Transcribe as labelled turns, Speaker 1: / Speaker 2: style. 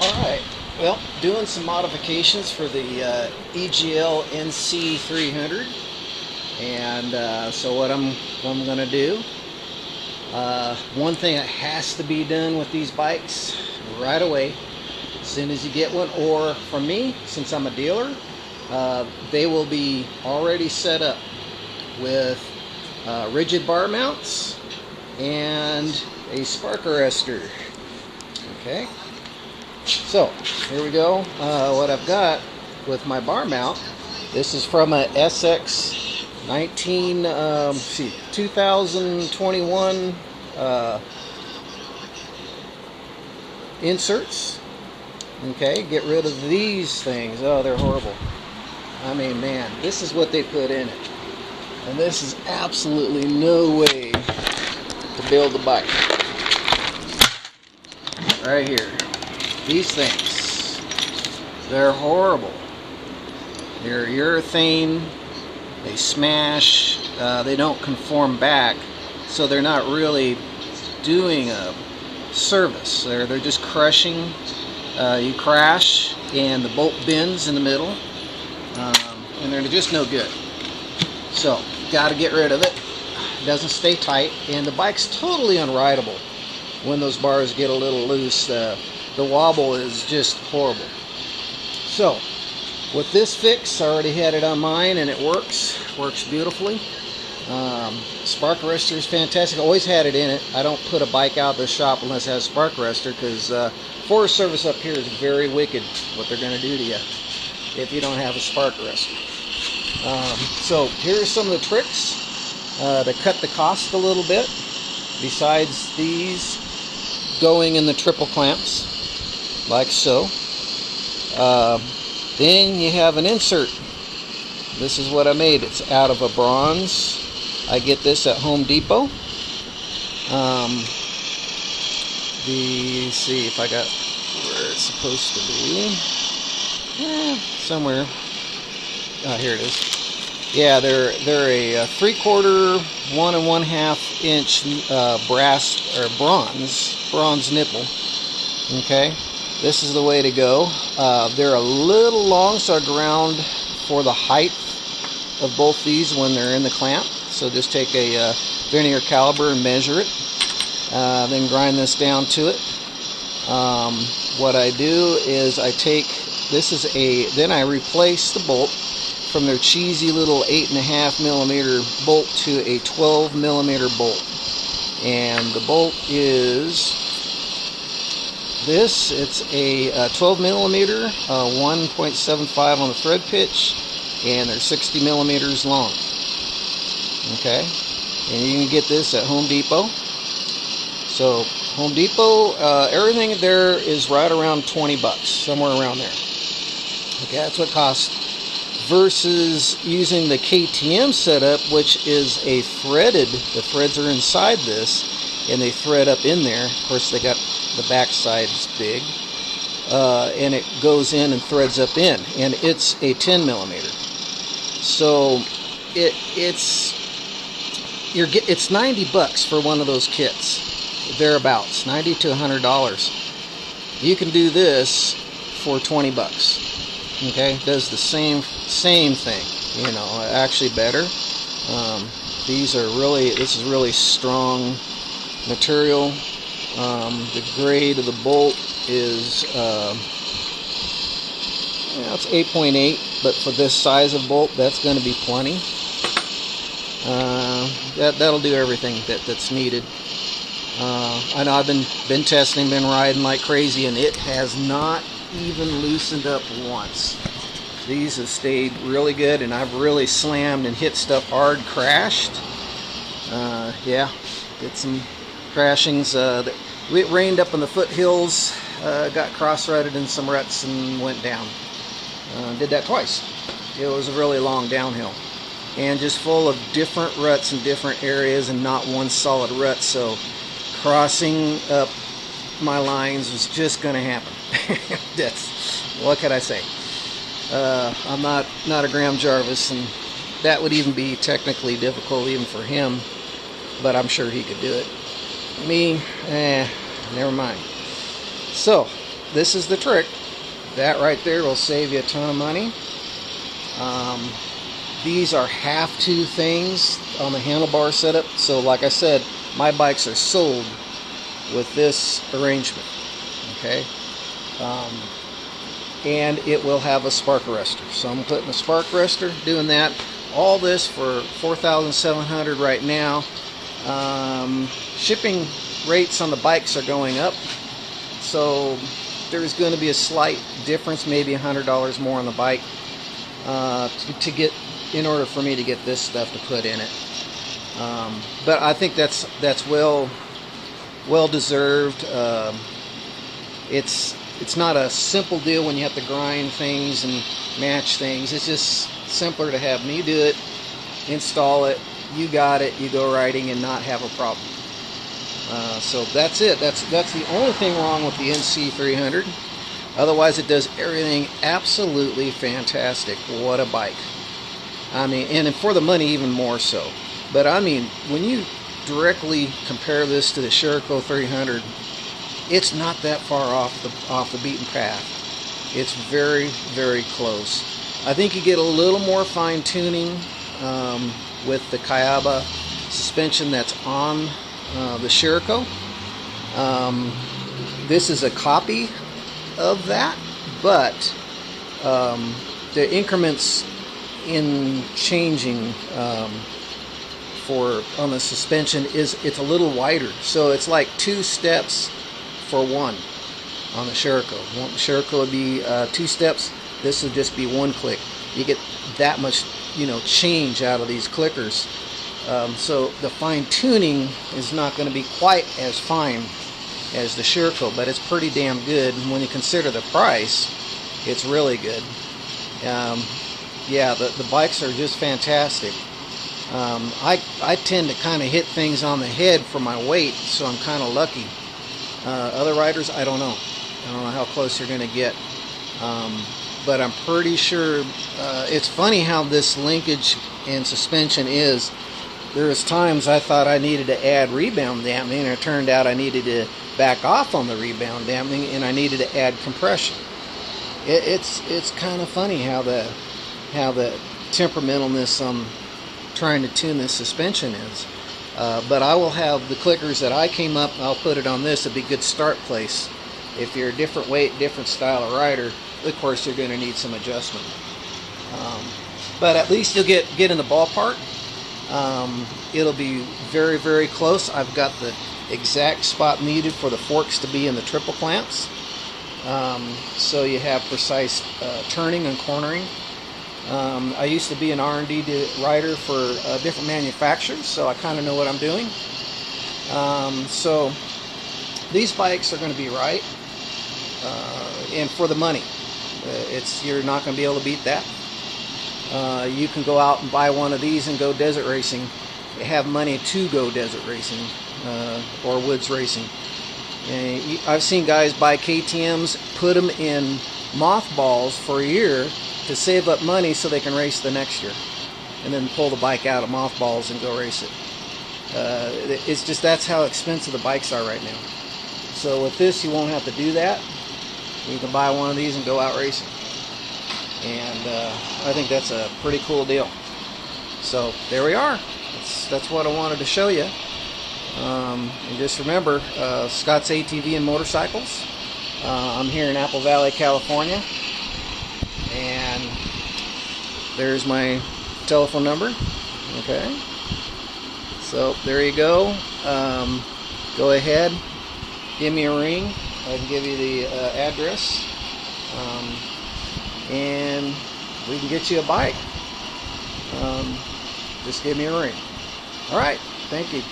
Speaker 1: Alright, well, doing some modifications for the EGL NC 300, and so what I'm going to do, one thing that has to be done with these bikes right away, as soon as you get one, or from me, since I'm a dealer, they will be already set up with rigid bar mounts and a spark arrestor. Okay. So here we go. What I've got with my bar mount, this is from a SX 2021 inserts. Okay, get rid of these things. Oh, they're horrible. I mean, man, this is what they put in it, and this is absolutely no way to build the bike. Right here. These things, they're horrible. They're urethane, they smash, they don't conform back, so they're not really doing a service. They're just crushing. You crash and the bolt bends in the middle, and they're just no good. So, got to get rid of it. It doesn't stay tight, and the bike's totally unrideable when those bars get a little loose. The wobble is just horrible. So, with this fix, I already had it on mine, and it works beautifully. Spark arrestor is fantastic. I always had it in it. I don't put a bike out the shop unless it has a spark arrestor, because Forest Service up here is very wicked what they're going to do to you if you don't have a spark arrestor. So, here's some of the tricks to cut the cost a little bit, besides these going in the triple clamps, like so. Then you have an insert. This is what I made. It's out of a bronze. I get this at Home Depot. See if I got where it's supposed to be. Somewhere. Oh, here it is. Yeah, they're a 3/4, 1 1/2 inch brass or bronze nipple. Okay. This is the way to go. They're a little long, so I ground for the height of both these when they're in the clamp. So just take a vernier caliper and measure it. Then grind this down to it. What I do is I take, then I replace the bolt from their cheesy little 8.5 millimeter bolt to a 12 millimeter bolt. And the bolt is this. It's a 12 millimeter, 1.75 on the thread pitch, and they're 60 millimeters long. Okay, and you can get this at Home Depot. So Home Depot, everything there is right around 20 bucks, somewhere around there. Okay, that's what it costs. Versus using the KTM setup, which is a threaded. The threads are inside this, and they thread up in there. Of course, they got the back side is big, and it goes in and threads up in, and it's a 10 millimeter. So it's 90 bucks for one of those kits, thereabouts, $90 to $100. You can do this for 20 bucks. Okay, does the same thing, actually better. This is really strong material. The grade of the bolt is it's 8.8, but for this size of bolt, that's going to be plenty. That'll do everything that's needed. I know I've been testing, been riding like crazy, and it has not even loosened up once. These have stayed really good, and I've really slammed and hit stuff hard, crashed. Yeah, did some crashings. It rained up in the foothills, got cross-rutted in some ruts and went down. Did that twice. It was a really long downhill, and just full of different ruts in different areas and not one solid rut, so crossing up my lines was just going to happen. What can I say? I'm not a Graham Jarvis, and that would even be technically difficult even for him, but I'm sure he could do it. Me, never mind. So, this is the trick. That right there will save you a ton of money. These are have-to things on the handlebar setup. So like I said, my bikes are sold with this arrangement. Okay. And it will have a spark arrestor. So I'm putting a spark arrestor, doing that. All this for $4,700 right now. Shipping rates on the bikes are going up. So there's going to be a slight difference, maybe $100 more on the bike to get, in order for me to get this stuff to put in it. But I think that's well deserved. It's not a simple deal when you have to grind things and match things. It's just simpler to have me do it, install it, you got it, you go riding and not have a problem. So that's it. That's the only thing wrong with the NC300. Otherwise, it does everything absolutely fantastic. What a bike! I mean, and for the money, even more so. But I mean, when you directly compare this to the Sherco 300, it's not that far off the beaten path. It's very, very close. I think you get a little more fine tuning with the Kayaba suspension that's on the Sherco. This is a copy of that, but the increments in changing on the suspension it's a little wider, so it's like 2 steps for 1 on the Sherco. Sherco would be 2 steps. This would just be 1 click. You get that much, change out of these clickers. So the fine tuning is not going to be quite as fine as the Sherco, but it's pretty damn good. And when you consider the price, it's really good. Yeah, the bikes are just fantastic. I tend to kind of hit things on the head for my weight, so I'm kind of lucky. Other riders, I don't know. I don't know how close you're going to get. But I'm pretty sure it's funny how this linkage and suspension is. There was times I thought I needed to add rebound dampening, and it turned out I needed to back off on the rebound dampening, and I needed to add compression. It's kind of funny how the temperamentalness trying to tune this suspension is. But I will have the clickers that I came up, I'll put it on this. It'd be a good start place. If you're a different weight, different style of rider, of course you're going to need some adjustment. But at least you'll get in the ballpark. It'll be very, very close. I've got the exact spot needed for the forks to be in the triple clamps. So you have precise turning and cornering. I used to be an R&D rider for different manufacturers, so I kind of know what I'm doing. So these bikes are going to be right, and for the money, you're not going to be able to beat that. You can go out and buy one of these and go desert racing. You have money to go desert racing or woods racing. And I've seen guys buy KTMs, put them in mothballs for a year to save up money so they can race the next year, and then pull the bike out of mothballs and go race it. It's just, that's how expensive the bikes are right now. So with this, you won't have to do that. You can buy one of these and go out racing. And I think that's a pretty cool deal. So there we are. That's what I wanted to show you. And just remember, Scott's ATV and Motorcycles. I'm here in Apple Valley, California. And there's my telephone number. Okay. So there you go. Go ahead, give me a ring. I can give you the address. And we can get you a bike. Just give me a ring. All right. Thank you.